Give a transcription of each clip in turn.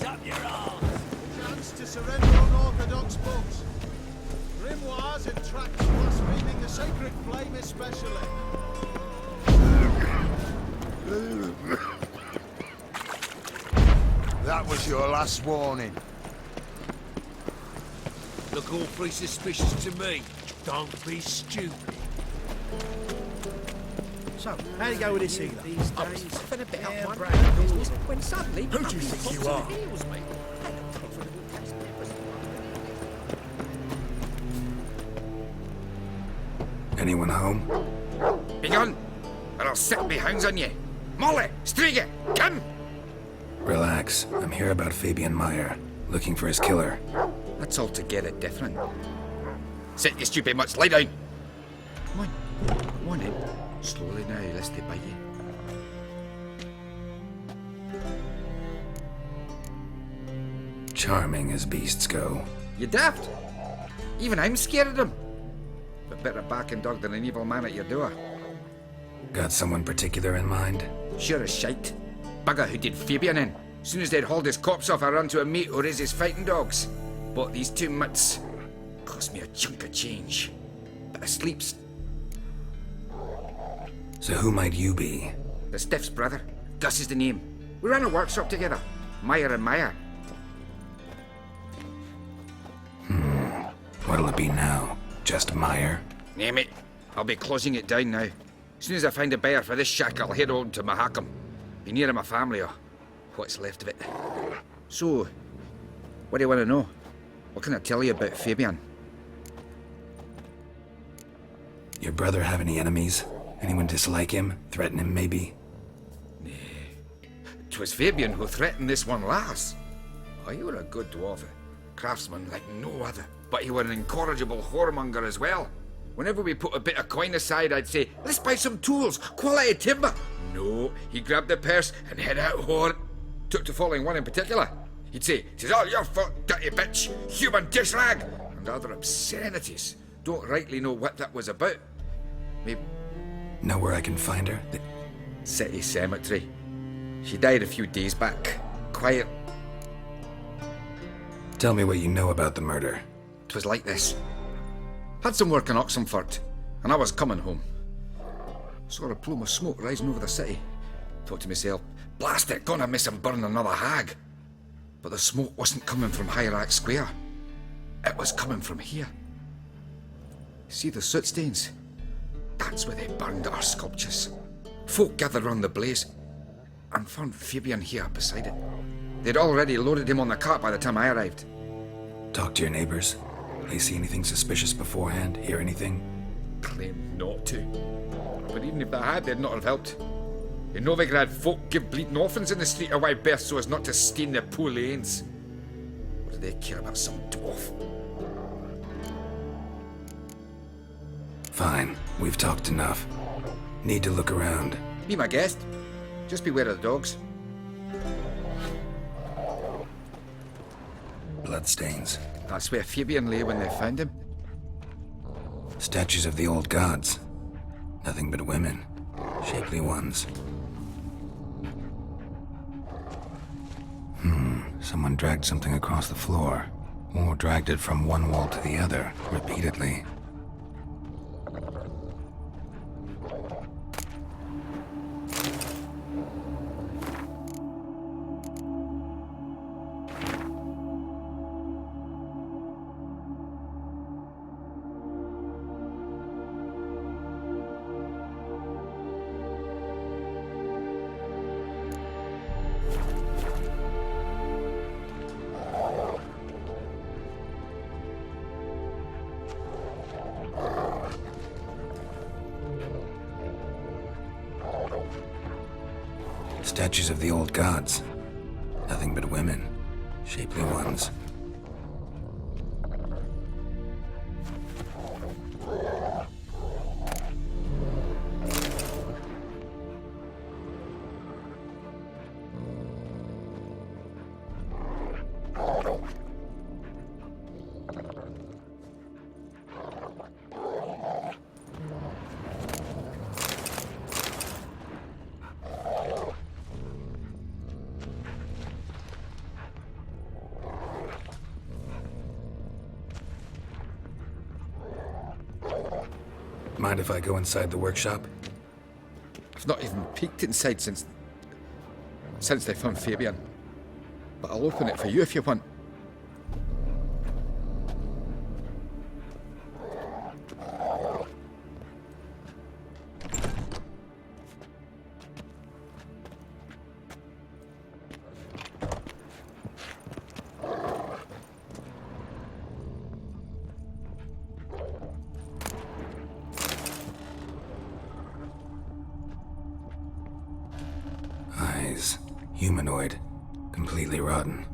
up your arse. Chance to surrender unorthodox books. Grimoires and tracts blaspheming the sacred flame especially. That was your last warning. Look awfully suspicious to me. Don't be stupid. So, how do you go with this healer? These I was days, puffing a bit up air one brand round doors. business when suddenly... Who do you think you are? Heels me. Anyone home? Begone, or I'll set me hounds on you. Molly, Striga, come! Relax. I'm here about Fabian Meyer, looking for his killer. That's altogether different. Sit, you stupid mutts, lie down. Come on, come on in. Slowly now, lest they bite you. Charming as beasts go. You daft? Even I'm scared of them. But better barking dog than an evil man at your door. Got someone particular in mind? Sure as shite. Bugger who did Fabian in. Soon as they'd hauled his corpse off, I ran to a mate who raised his fighting dogs. Bought these 2 mutts. Cost me a chunk of change. But I sleeps. So who might you be? The Stiff's brother. Gus is the name. We ran a workshop together. Meyer and Meyer. What'll it be now? Just Meyer? Name it. I'll be closing it down now. As soon as I find a buyer for this shack, I'll head on to Mahakam. Be near my family, or what's left of it. So, what do you want to know? What can I tell you about Fabian? Your brother have any enemies? Anyone dislike him? Threaten him, maybe? 'Twas Fabian who threatened this one last. Oh, you were a good dwarf. Craftsman like no other. But he were an incorrigible whoremonger as well. Whenever we put a bit of coin aside, I'd say, let's buy some tools, quality timber. No, he grabbed the purse and head out whore. Took to following one in particular. He'd say, "'Tis all your fault, dirty bitch, human dish rag," and other obscenities. Don't rightly know what that was about. Maybe Know where I can find her? City Cemetery. She died a few days back. Quiet. Tell me what you know about the murder. 'Twas like this. Had some work in Oxenford, and I was coming home. Saw a plume of smoke rising over the city. Thought to myself, blast it, gonna miss and burn another hag. But the smoke wasn't coming from Hierarch Square. It was coming from here. See the soot stains? That's where they burned our sculptures. Folk gathered round the blaze and found Fabian here beside it. They'd already loaded him on the cart by the time I arrived. Talk to your neighbors. They see anything suspicious beforehand? Hear anything? Claimed not to. But even if they had, they'd not have helped. In Novigrad, folk give bleeding orphans in the street a wide berth so as not to stain their poor lanes. What do they care about some dwarf? Fine. We've talked enough. Need to look around. Be my guest. Just beware of the dogs. Bloodstains. That's where Fabian lay when they found him. Statues of the old gods. Nothing but women. Shapely ones. Someone dragged something across the floor. Or dragged it from one wall to the other, repeatedly. Statues of the old gods. Nothing but women. Shapely ones. Mind if I go inside the workshop? I've not even peeked inside since they found Fabian. But I'll open it for you if you want. Eyes. Humanoid. Completely rotten.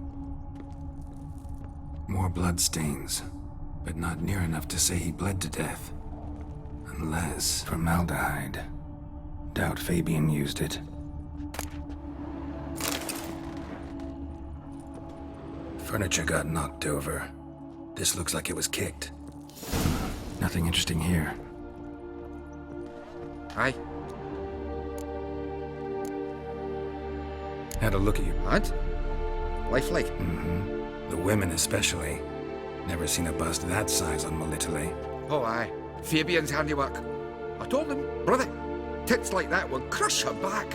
More blood stains, but not near enough to say he bled to death. Unless formaldehyde. Doubt Fabian used it. Furniture got knocked over. This looks like it was kicked. Nothing interesting here. Aye. Had a look at you. And? Lifelike. The women especially. Never seen a bust that size on Melitele. Oh, aye. Fabian's handiwork. I told him, brother, tits like that will crush her back.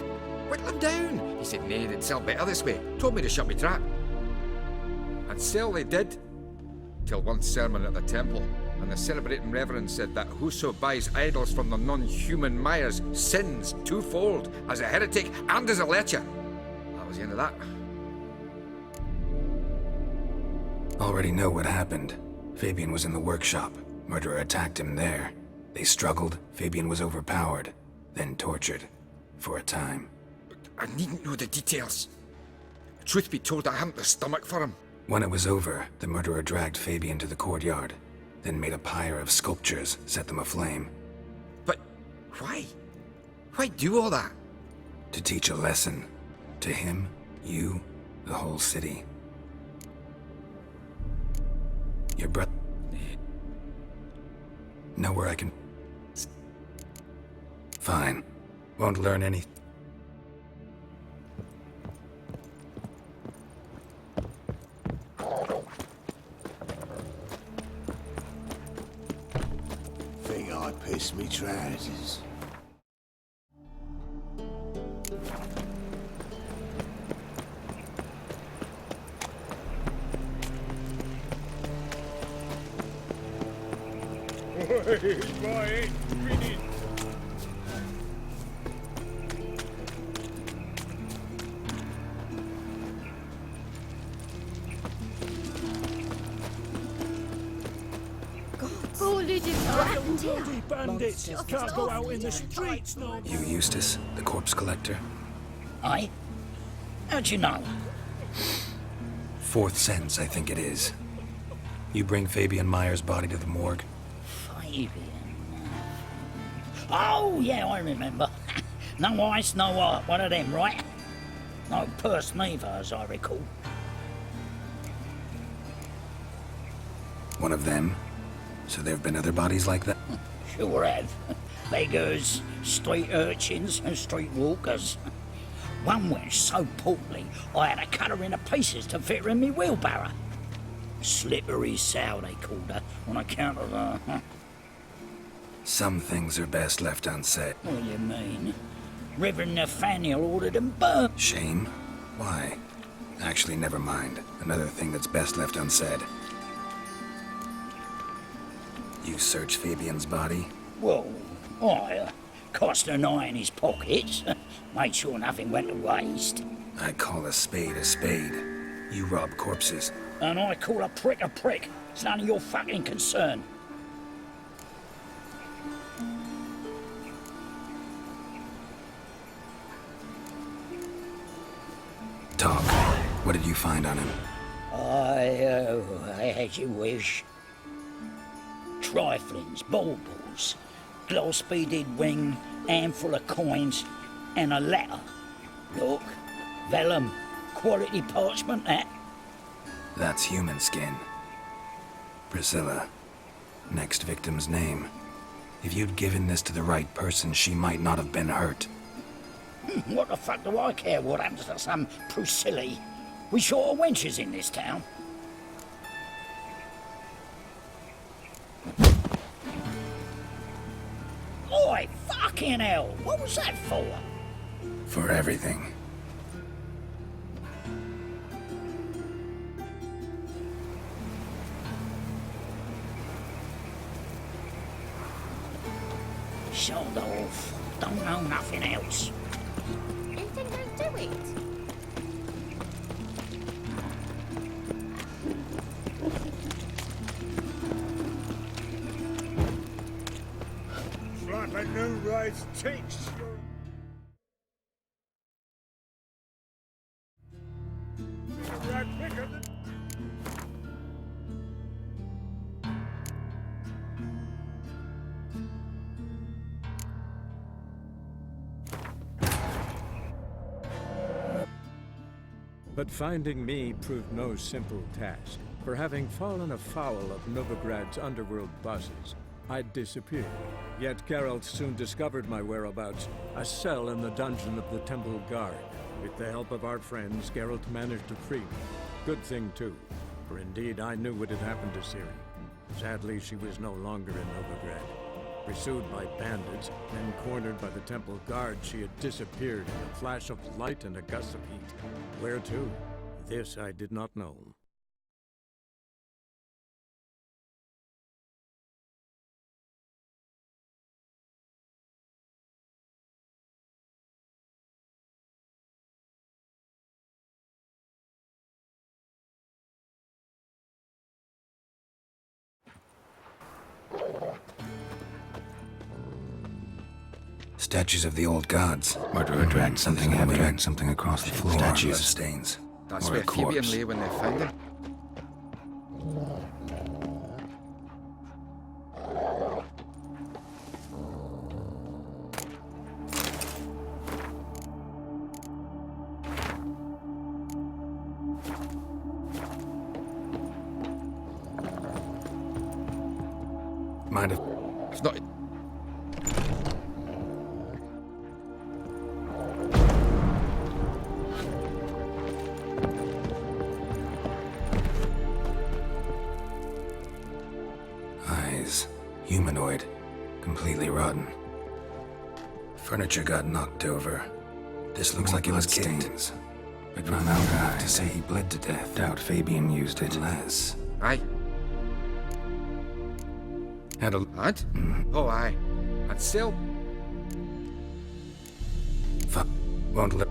Whittle him down. He said, nay, they'd sell better this way. Told me to shut me trap. And sell they did. Till one sermon at the temple, and the celebrating reverend said that whoso buys idols from the non-human Myers sins twofold, as a heretic and as a lecher. That was the end of that. Already know what happened. Fabian was in the workshop. Murderer attacked him there. They struggled. Fabian was overpowered, then tortured. For a time. I needn't know the details. Truth be told, I hadn't the stomach for him. When it was over, the murderer dragged Fabian to the courtyard, then made a pyre of sculptures, set them aflame. But why? Why do all that? To teach a lesson. To him, you, the whole city. Your brother... Know where I can... Fine. Won't learn anything. Think I pissed me trousers. Bandits can't go out in the streets, no. You, Eustace, the corpse collector? Aye? How'd you know? Fourth sense, I think it is. You bring Fabian Meyer's body to the morgue? Fabian. Oh, yeah, I remember. No ice, no art, one of them, right? No purse neither, as I recall. One of them? So there have been other bodies like that? Sure have. Beggars, street urchins, and street walkers. One went so portly, I had to cut her into pieces to fit her in me wheelbarrow. Slippery sow, they called her, on account of her. Some things are best left unsaid. What do you mean? Reverend Nathaniel ordered them burnt. Shame? Why? Actually, never mind. Another thing that's best left unsaid. You search Fabian's body? Well, I cast an eye in his pockets, made sure nothing went to waste. I call a spade a spade. You rob corpses. And I call a prick a prick. It's none of your fucking concern. Talk. What did you find on him? As you wish. Triflings, baubles, glass-beaded ring, handful of coins, and a letter. Look, vellum, quality parchment, that. That's human skin. Priscilla. Next victim's name. If you'd given this to the right person, she might not have been hurt. What the fuck do I care what happens to some Priscilla? We short of wenches in this town. Oi, fucking hell! What was that for? For everything. Sold off. Don't know nothing else. Then don't do it. It's like a new race teach. But finding me proved no simple task. For having fallen afoul of Novigrad's underworld bosses, I'd disappeared. Yet Geralt soon discovered my whereabouts, a cell in the dungeon of the Temple Guard. With the help of our friends, Geralt managed to free me. Good thing too, for indeed I knew what had happened to Ciri. Sadly, she was no longer in Novigrad. Pursued by bandits, then cornered by the Temple Guard, she had disappeared in a flash of light and a gust of heat. Where to? This I did not know. Statues of the old gods. Murderer dragged something heavy, dragged something across the floor. Statues of stains. That's or where a corpse. Fabian lay when they found him. Might have. It's not. Eyes. Humanoid. Completely rotten. Furniture got knocked over. This looks like it was kicked. But from our eyes to say he bled to death. Doubt Fabian used it. Less. Aye. Had a... Had? Oh, aye. And still. Fuck. Won't let...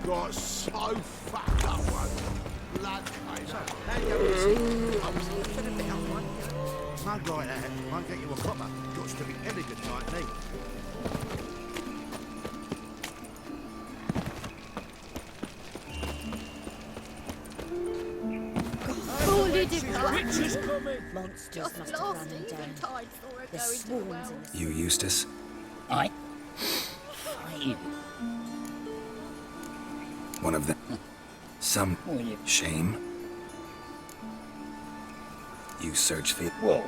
Got so fucked up one. Blood came out. How you going to see? I was looking a bit up, one. Mug like that won't get you a copper. Got to be elegant like me. Witches coming. Monsters must have run them down. There's swarms in the You, Eustace? I... Five. One of them. Some... Oh, you... shame? You search for... Well,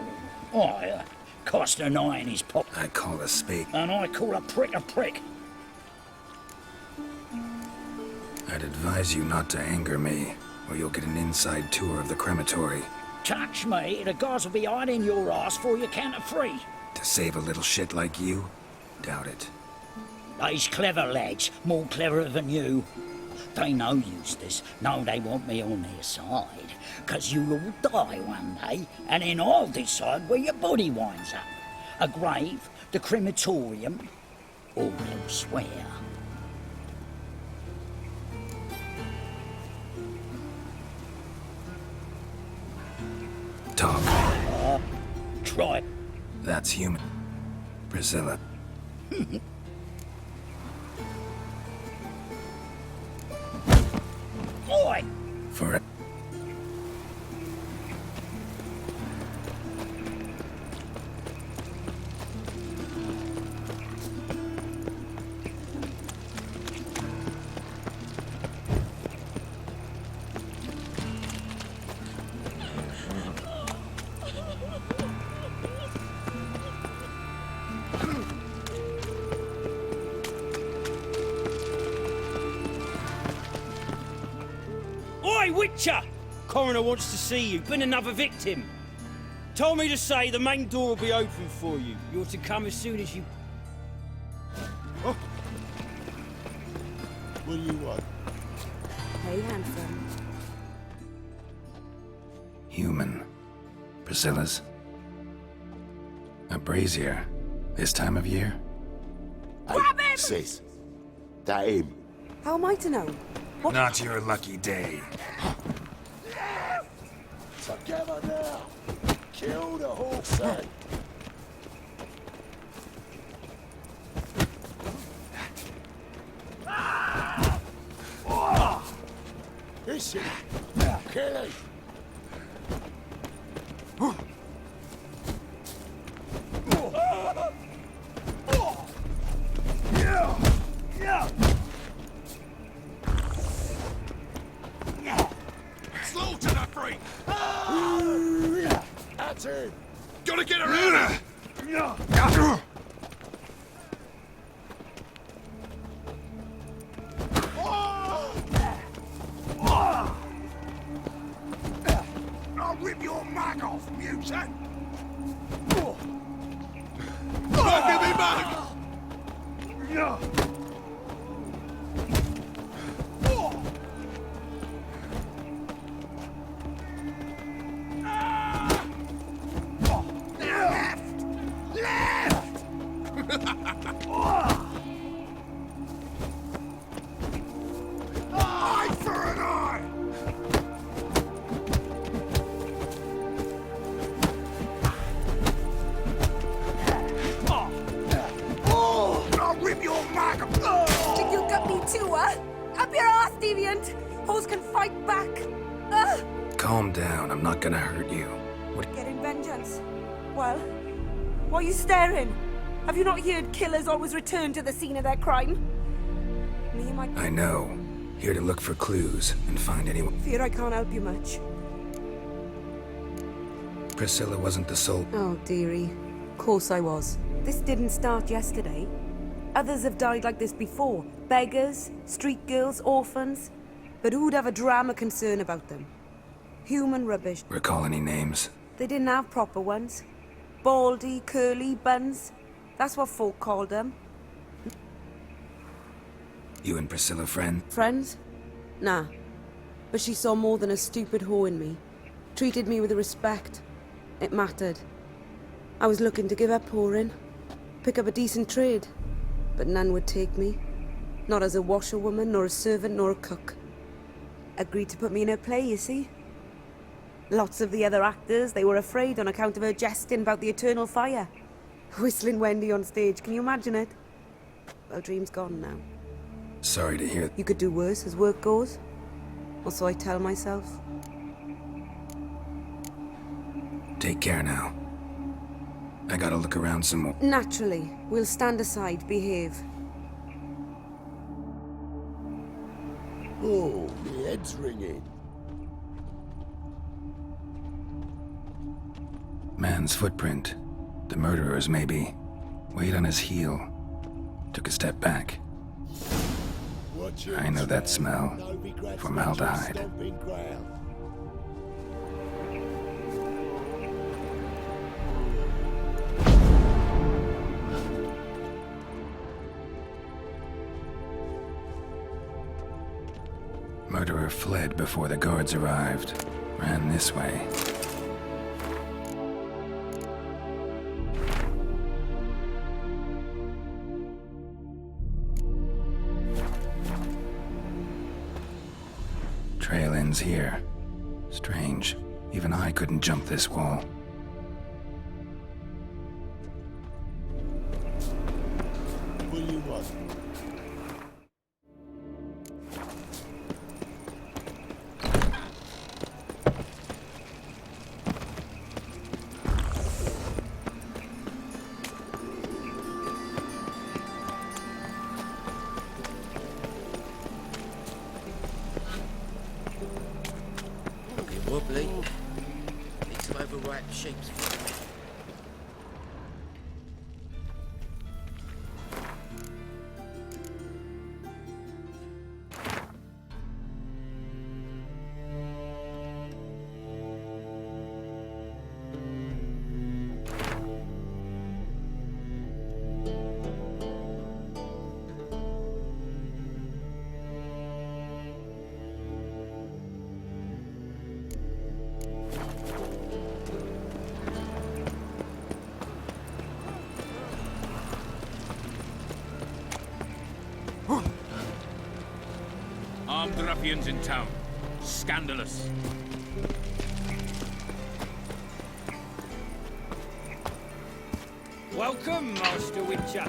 I cost an eye in his pocket, I call a spade. and I call a prick a prick. I'd advise you not to anger me, or you'll get an inside tour of the crematory. Touch me, the guards will be hiding your ass for your count of free. To save a little shit like you? Doubt it. These clever lads, more cleverer than you. They know Eustace, know they want me on their side. 'Cause you'll all die one day, and then I'll decide where your body winds up. A grave, the crematorium, or elsewhere. Talk. Try. That's human. Priscilla. Oi! For it. Witcher! Coroner wants to see you. Been another victim. Told me to say the main door will be open for you. You're to come as soon as you... Oh. What do you want? Hey, handsome. Human. Priscilla's. A brazier. This time of year? Grab him! Sis, that him? How am I to know? What? Not your lucky day. Together now! Kill the horse, eh? This is kill it! Slaughter that freak! That's it! Gotta get around him! I'll rip your mag off, mutant! Don't give me back! Eye for an eye! I'll rip your mag off! Think you got me too, huh? Up your ass, deviant! Hoes can fight back! Ugh! Calm down, I'm not gonna hurt you. Getting vengeance. Well, why are you staring? Have you not heard killers always return to the scene of their crime? Me and my... I know. Here to look for clues and find anyone. Fear I can't help you much. Priscilla wasn't the sole. Oh, dearie. Of course I was. This didn't start yesterday. Others have died like this before. Beggars, street girls, orphans. But who'd have a drama concern about them? Human rubbish. Recall any names? They didn't have proper ones. Baldy, curly, buns. That's what folk called them. You and Priscilla friend? Friends? Nah. But she saw more than a stupid whore in me. Treated me with respect. It mattered. I was looking to give up whoring. Pick up a decent trade. But none would take me. Not as a washerwoman, nor a servant, nor a cook. Agreed to put me in her play, you see. Lots of the other actors, they were afraid on account of her jesting about the eternal fire. Whistling Wendy on stage, can you imagine it? Well, dream's gone now. Sorry to hear. You could do worse as work goes. Or so I tell myself. Take care now. I gotta look around some more. Naturally. We'll stand aside, behave. Oh, my head's ringing. Man's footprint. The murderer's maybe. Weight on his heel. Took a step back. I know that smell. Formaldehyde. Murderer fled before the guards arrived. Ran this way. Trail ends here. Strange. Even I couldn't jump this wall. What do you want? Wobbly. Need some overripe sheep's foot. armed ruffians in town. Scandalous. Welcome, Master Witcher.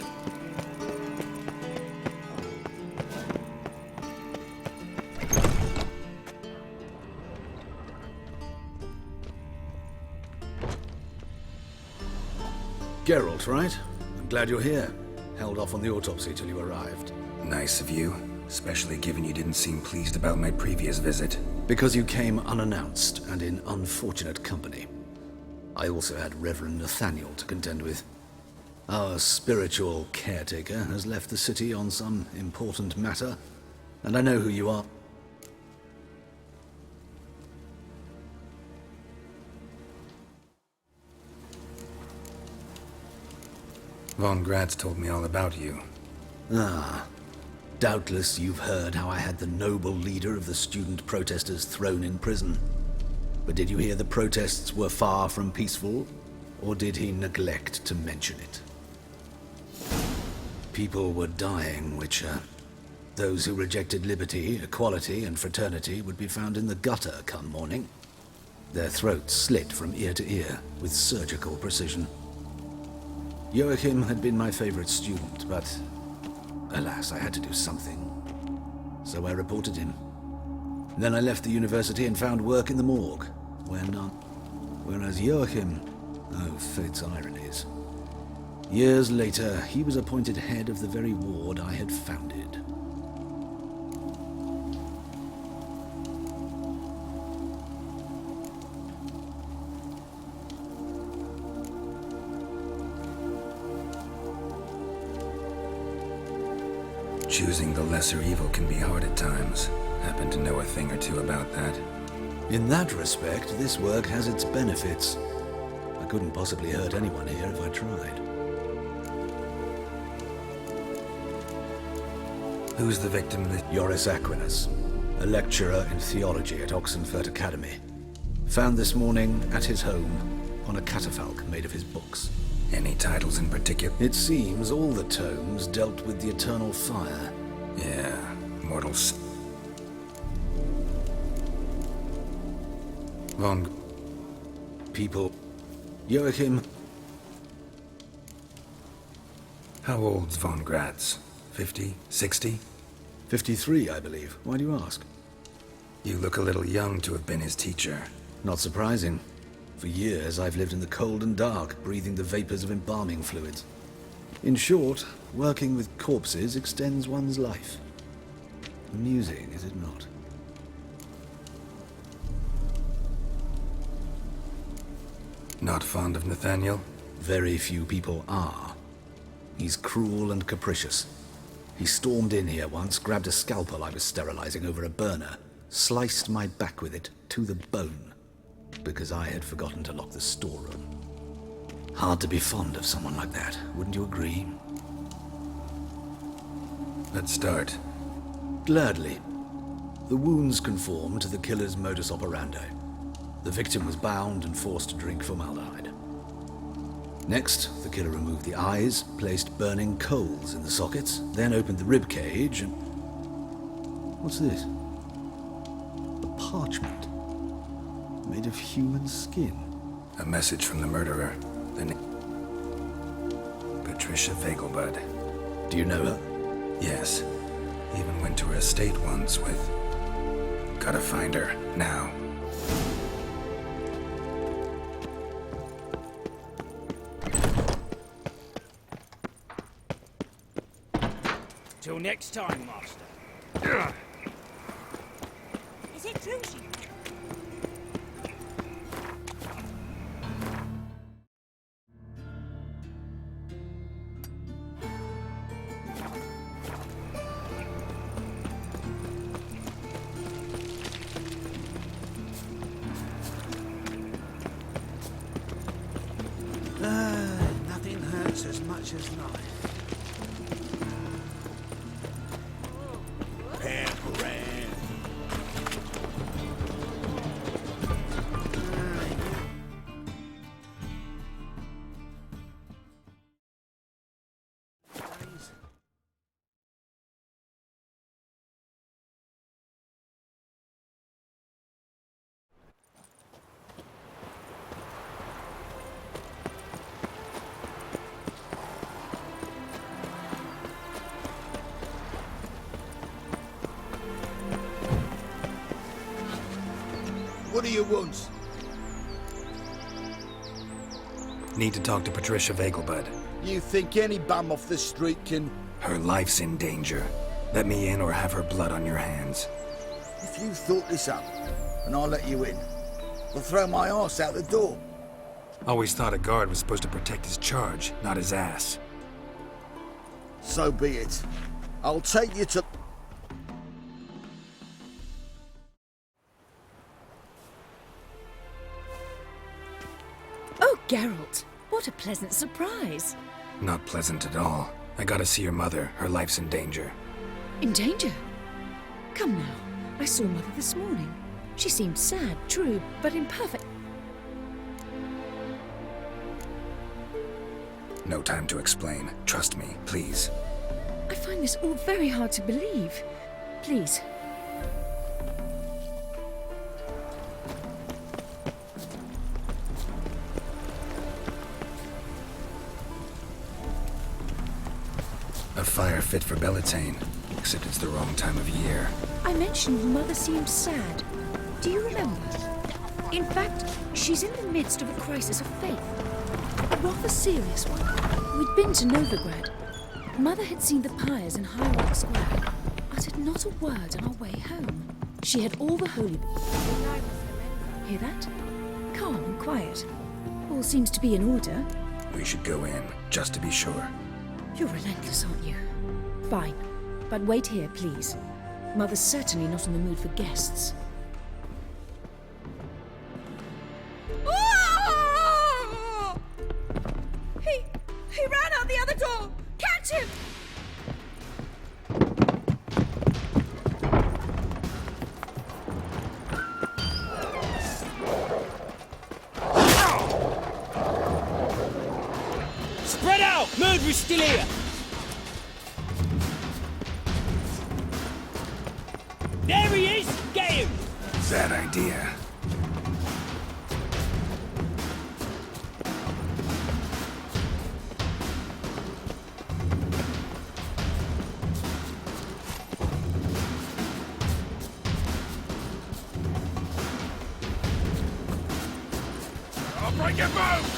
Geralt, right? I'm glad you're here. Held off on the autopsy till you arrived. Nice of you, especially given you didn't seem pleased about my previous visit. Because you came unannounced and in unfortunate company. I also had Reverend Nathaniel to contend with. Our spiritual caretaker has left the city on some important matter, and I know who you are. Von Grad's told me all about you. Ah, doubtless you've heard how I had the noble leader of the student protesters thrown in prison. But did you hear the protests were far from peaceful, or did he neglect to mention it? People were dying, Witcher. Those who rejected liberty, equality, and fraternity would be found in the gutter come morning. Their throats slit from ear to ear with surgical precision. Joachim had been my favorite student, but alas, I had to do something. So I reported him. Then I left the university and found work in the morgue, where none. Whereas Joachim, oh, fate's ironies. Years later, he was appointed head of the very ward I had founded. Choosing the lesser evil can be hard at times. Happen to know a thing or two about that. In that respect, this work has its benefits. I couldn't possibly hurt anyone here if I tried. Who's the victim? Joris Aquinas, a lecturer in theology at Oxenfurt Academy. Found this morning at his home on a catafalque made of his books. Any titles in particular? It seems all the tomes dealt with the eternal fire. Yeah, mortals. Von... People. Joachim. How old's Von Gratz? 50? 60? 53, I believe. Why do you ask? You look a little young to have been his teacher. Not surprising. For years, I've lived in the cold and dark, breathing the vapors of embalming fluids. In short, working with corpses extends one's life. Amusing, is it not? Not fond of Nathaniel? Very few people are. He's cruel and capricious. He stormed in here once, grabbed a scalpel I was sterilizing over a burner, sliced my back with it to the bone, because I had forgotten to lock the storeroom. Hard to be fond of someone like that, wouldn't you agree? Let's start. Gladly. The wounds conform to the killer's modus operandi. The victim was bound and forced to drink formaldehyde. Next, the killer removed the eyes, placed burning coals in the sockets, then opened the rib cage and... What's this? A parchment. Made of human skin. A message from the murderer. Patricia Vegelbud. Do you know her? Yes. Even went to her estate once with... Gotta find her, now. Till next time, Master. Is it true she... Nothing hurts as much as life. What do you want? Need to talk to Patricia Vegelbud. You think any bum off the street can... Her life's in danger. Let me in or have her blood on your hands. If you thought this up, and I'll let you in, I'll throw my arse out the door. Always thought a guard was supposed to protect his charge, not his ass. So be it. I'll take you to... Oh, Geralt, what a pleasant surprise. Not pleasant at all. I gotta see your mother. Her life's in danger. In danger? Come now, I saw Mother this morning. She seemed sad, true, but in perfect... No time to explain. Trust me, please. I find this all very hard to believe. Please. A fire fit for Bellatane, except it's the wrong time of year. I mentioned Mother seemed sad. Do you remember? In fact, she's in the midst of a crisis of faith. A rather serious one. We'd been to Novigrad. Mother had seen the pyres in High Rock Square, uttered not a word on our way home. She had all the holy... Hear that? Calm and quiet. All seems to be in order. We should go in, just to be sure. You're relentless, aren't you? Fine. But wait here, please. Mother's certainly not in the mood for guests. He ran out the other door! Catch him! Spread out! Murderer's still here! There he is! Get him! Bad idea. I'll break your bones!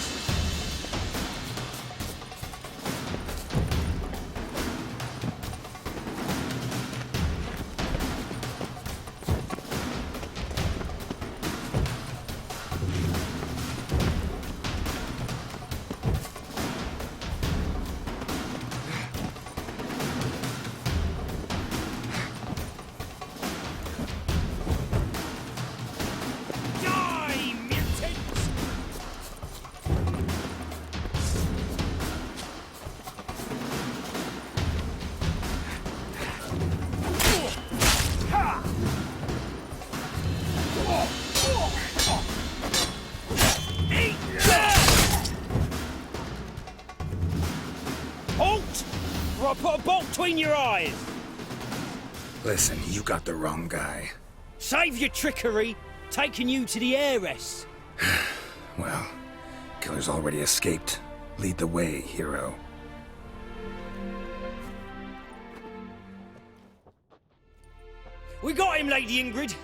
Or I'll put a bolt between your eyes! Listen, you got the wrong guy. Save your trickery, taking you to the heiress. Well, killer's already escaped. Lead the way, hero. We got him, Lady Ingrid.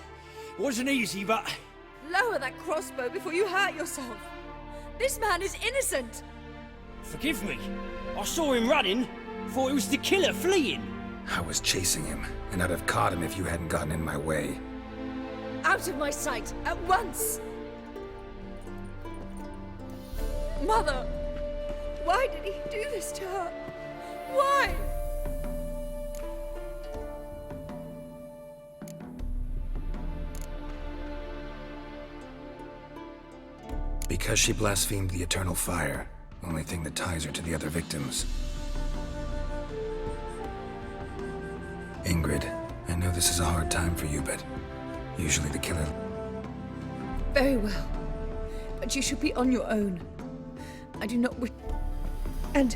Wasn't easy, but... Lower that crossbow before you hurt yourself. This man is innocent. Forgive me. I saw him running. Thought it was the killer fleeing. I was chasing him, and I'd have caught him if you hadn't gotten in my way. Out of my sight, at once! Mother! Why did he do this to her? Why? Because she blasphemed the eternal fire. Only thing that ties her to the other victims. Ingrid, I know this is a hard time for you, but usually the killer... Very well. But you should be on your own. I do not wish... And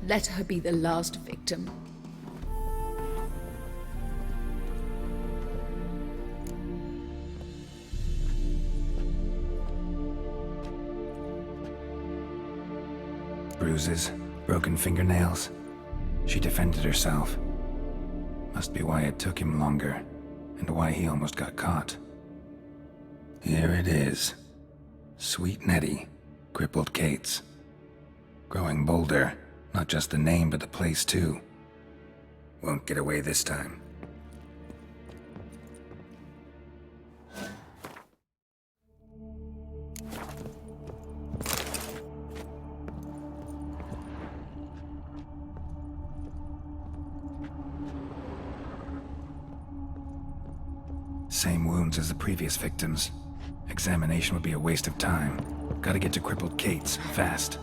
let her be the last victim. Bruises, broken fingernails. She defended herself. Must be why it took him longer, and why he almost got caught. Here it is. Sweet Nettie, crippled Kate's. Growing bolder, not just the name but the place too. Won't get away this time. Same wounds as the previous victims. Examination would be a waste of time. Gotta get to crippled Kate's, fast.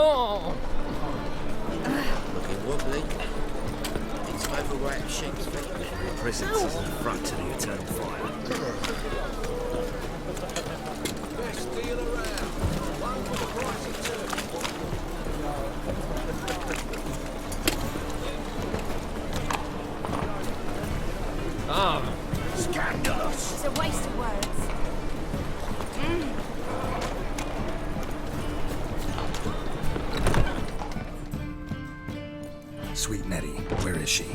Oh! Looking wobbly. Need some overweight sheep's feet. Your presence is an affront to the eternal fire. Best deal around. One for the price of two. Ah! Scandalous! It's a waste of words. Sweet Nettie, where is she?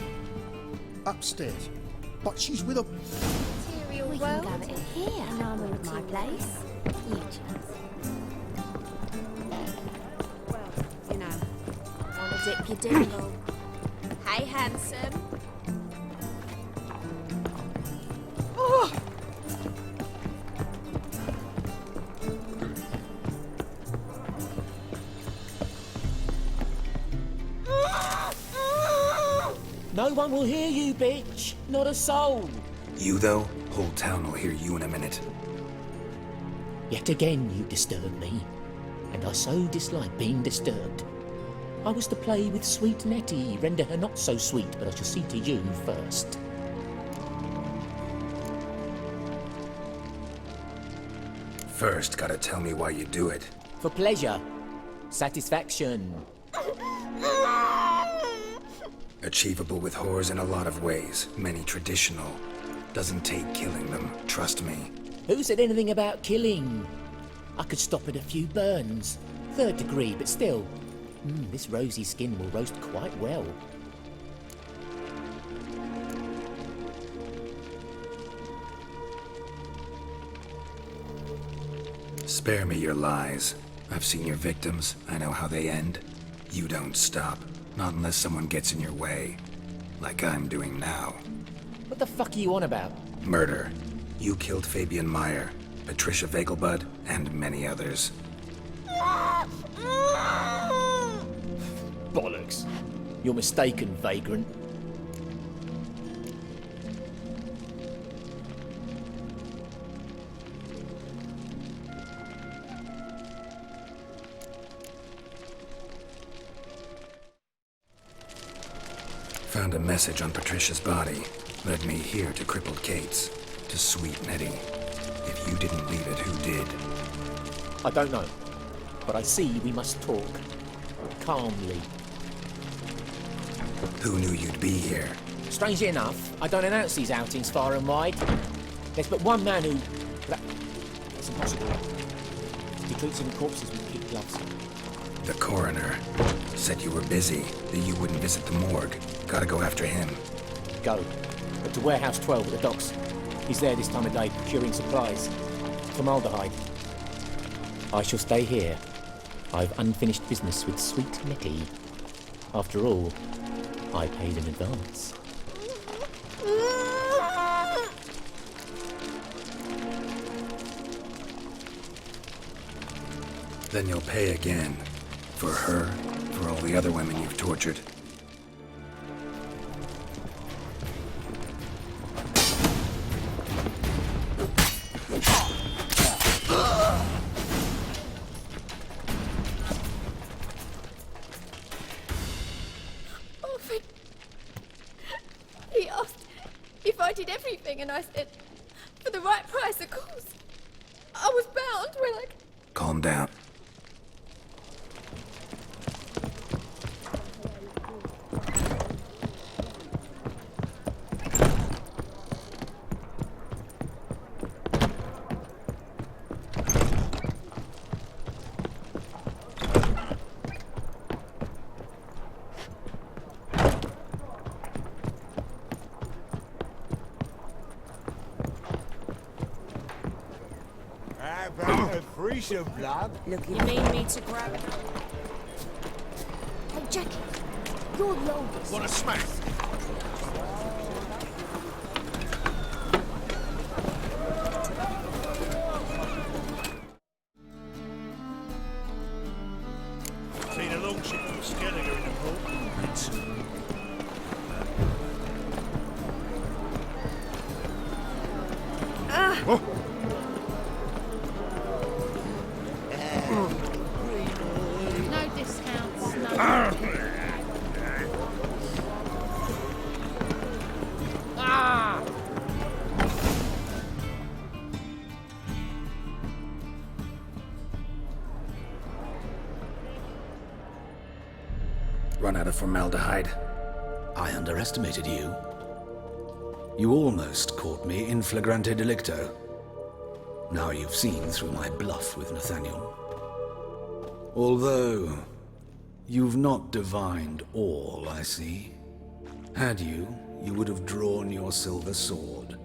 Upstairs. But she's with a... Material we can gather in here. And I'm at my place. You choose. Well, you know. Wanna dip your dingle? Hey, handsome. Oh! No one will hear you, bitch. Not a soul. You, though? Whole town will hear you in a minute. Yet again you disturb me, and I so dislike being disturbed. I was to play with sweet Nettie, render her not so sweet, but I shall see to you first. First, gotta tell me why you do it. For pleasure. Satisfaction. Achievable with whores in a lot of ways, many traditional. Doesn't take killing them, trust me. Who said anything about killing? I could stop at a few burns. 3rd degree, but still. This rosy skin will roast quite well. Spare me your lies. I've seen your victims. I know how they end. You don't stop. Not unless someone gets in your way. Like I'm doing now. What the fuck are you on about? Murder. You killed Fabian Meyer, Patricia Vegelbud, and many others. Bollocks. You're mistaken, vagrant. Found a message on Patricia's body. Led me here to crippled Kate's. To sweet Nettie. If you didn't leave it, who did? I don't know. But I see we must talk. Calmly. Who knew you'd be here? Strangely enough, I don't announce these outings far and wide. There's but one man who... It's impossible. He treats even corpses with kid gloves. The coroner. Said you were busy, that you wouldn't visit the morgue. Gotta go after him. Go. But to Warehouse 12 at the docks. He's there this time of day, procuring supplies. Formaldehyde. I shall stay here. I've unfinished business with sweet Nettie. After all, I paid in advance. Then you'll pay again. For her, for all the other women you've tortured. He asked if I did everything, and I said, for the right price, of course. I was bound when I... Calm down. Some blood. Look, you mean me to grab it? Hey, Jackie, you're the oldest. Want a smack? Seen a longship from Skelliger in the port. No discounts, no. Run out of formaldehyde. I underestimated you. You almost caught me in flagrante delicto. Now you've seen through my bluff with Nathaniel. Although, you've not divined all, I see. Had you, you would have drawn your silver sword.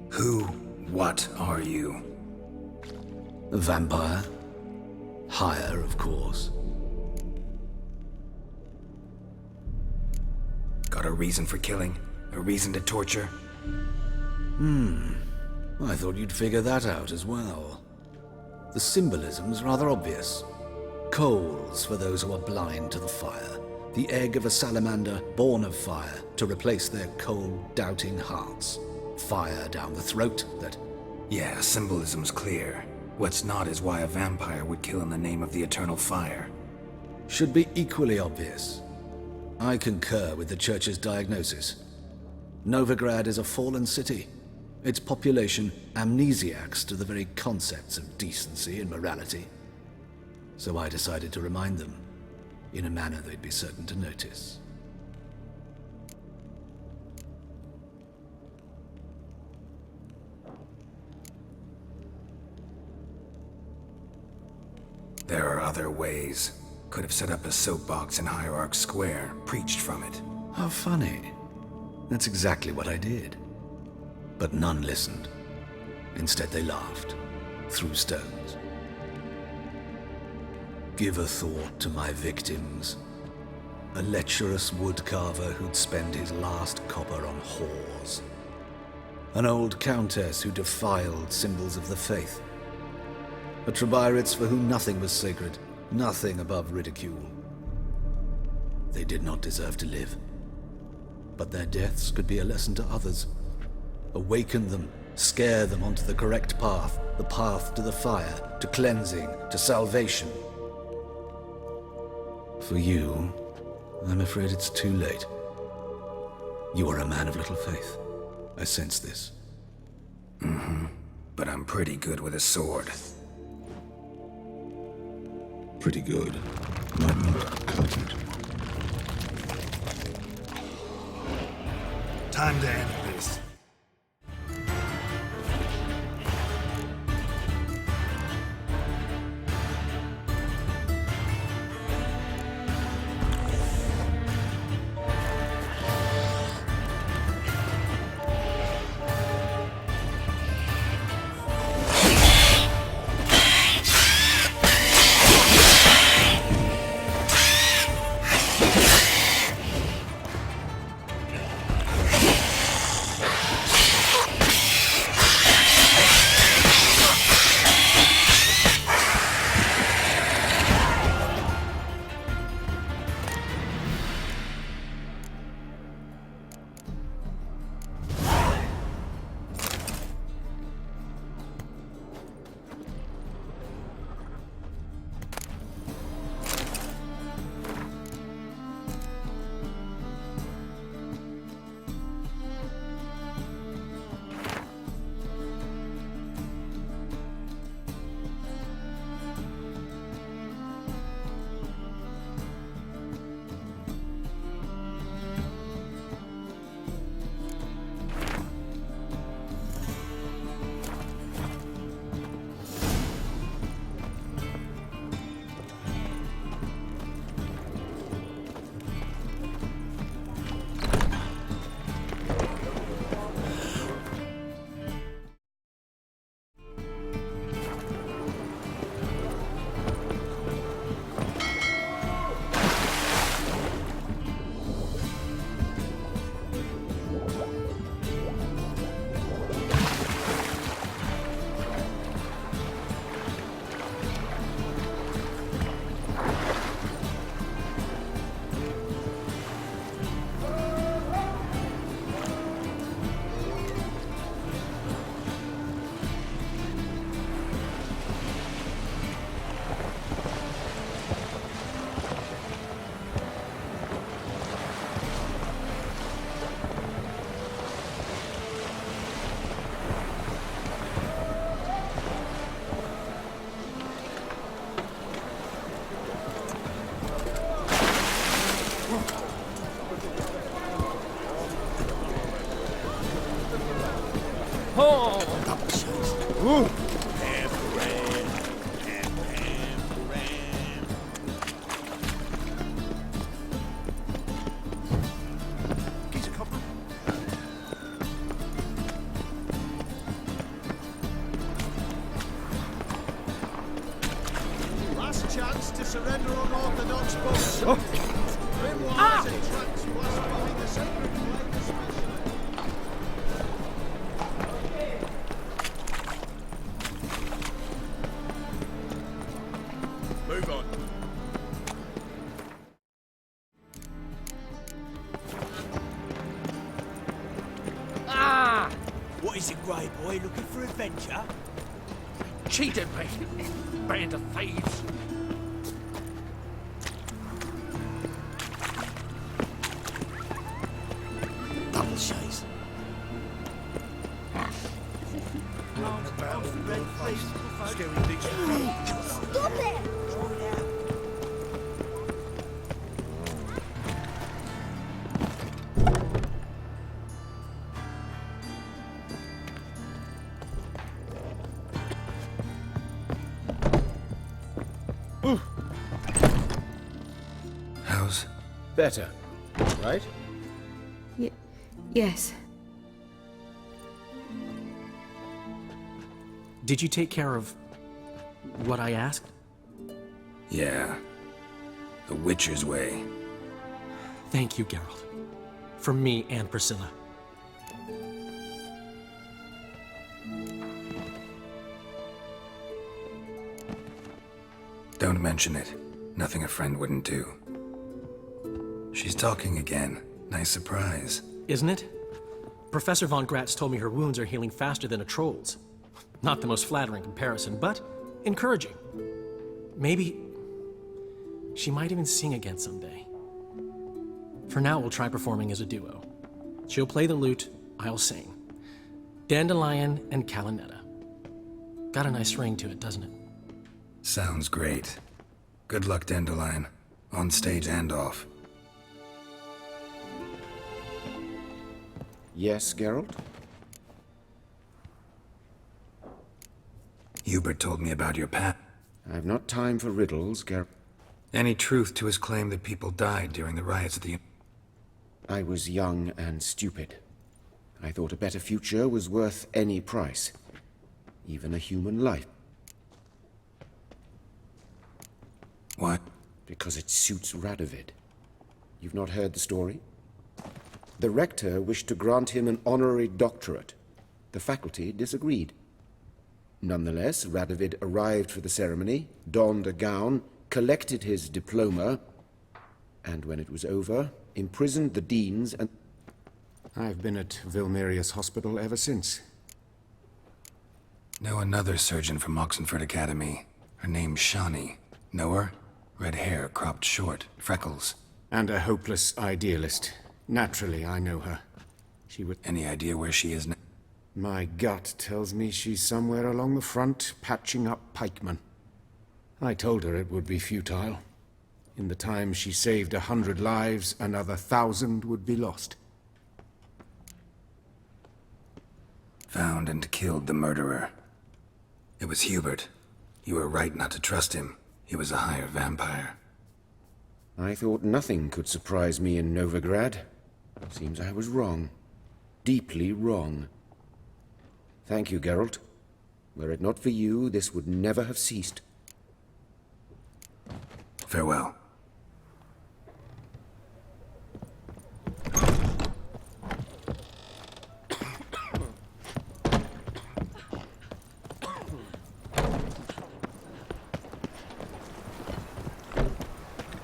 Who, what are you? A vampire. Higher, of course. Got a reason for killing? A reason to torture? I thought you'd figure that out as well. The symbolism's rather obvious. Coals for those who are blind to the fire. The egg of a salamander born of fire to replace their cold, doubting hearts. Fire down the throat that... Yeah, symbolism's clear. What's not is why a vampire would kill in the name of the eternal fire. Should be equally obvious. I concur with the Church's diagnosis. Novigrad is a fallen city. Its population amnesiacs to the very concepts of decency and morality. So I decided to remind them, in a manner they'd be certain to notice. There are other ways. Could have set up a soapbox in Hierarch Square, preached from it. How funny. That's exactly what I did. But none listened. Instead they laughed, threw stones. Give a thought to my victims. A lecherous woodcarver who'd spend his last copper on whores. An old countess who defiled symbols of the faith. A Trebyrits for whom nothing was sacred, nothing above ridicule. They did not deserve to live. But their deaths could be a lesson to others. Awaken them, scare them onto the correct path, the path to the fire, to cleansing, to salvation. For you, I'm afraid it's too late. You are a man of little faith. I sense this. Mm-hmm. But I'm pretty good with a sword. Pretty good. Might not cut it. Time to end this. Last chance to surrender unorthodox books. Grimoires and tracts blaspheming the sacred flame especially. Move on. What is it, Grey Boy? Looking for adventure? Cheated me. Band of thieves. Double chase. Stop it! How's... Better, right? Yes. Did you take care of what I asked? Yeah. The Witcher's way. Thank you, Geralt. From me and Priscilla. Don't mention it. Nothing a friend wouldn't do. She's talking again. Nice surprise. Isn't it? Professor von Gratz told me her wounds are healing faster than a troll's. Not the most flattering comparison, but encouraging. Maybe she might even sing again someday. For now, we'll try performing as a duo. She'll play the lute, I'll sing. Dandelion and Calinetta. Got a nice ring to it, doesn't it? Sounds great. Good luck, Dandelion. On stage and off. Yes, Geralt? Hubert told me about your past. I've not time for riddles, Geralt. Any truth to his claim that people died during the riots at the... I was young and stupid. I thought a better future was worth any price. Even a human life. Why? Because it suits Radovid. You've not heard the story? The rector wished to grant him an honorary doctorate. The faculty disagreed. Nonetheless, Radovid arrived for the ceremony, donned a gown, collected his diploma, and when it was over, imprisoned the deans and... I've been at Vilmerius Hospital ever since. Know another surgeon from Oxenford Academy. Her name's Shani. Know her? Red hair, cropped short, freckles. And a hopeless idealist. Naturally, I know her. She would... Any idea where she is now? My gut tells me she's somewhere along the front, patching up pikemen. I told her it would be futile. In the time she saved 100 lives, another 1,000 would be lost. Found and killed the murderer. It was Hubert. You were right not to trust him. He was a higher vampire. I thought nothing could surprise me in Novigrad. Seems I was wrong. Deeply wrong. Thank you, Geralt. Were it not for you, this would never have ceased. Farewell.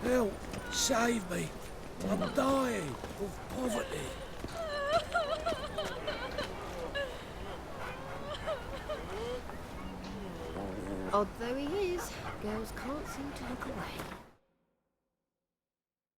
Help! Save me! I'm dying of poverty. Odd though he is, girls can't seem to look away.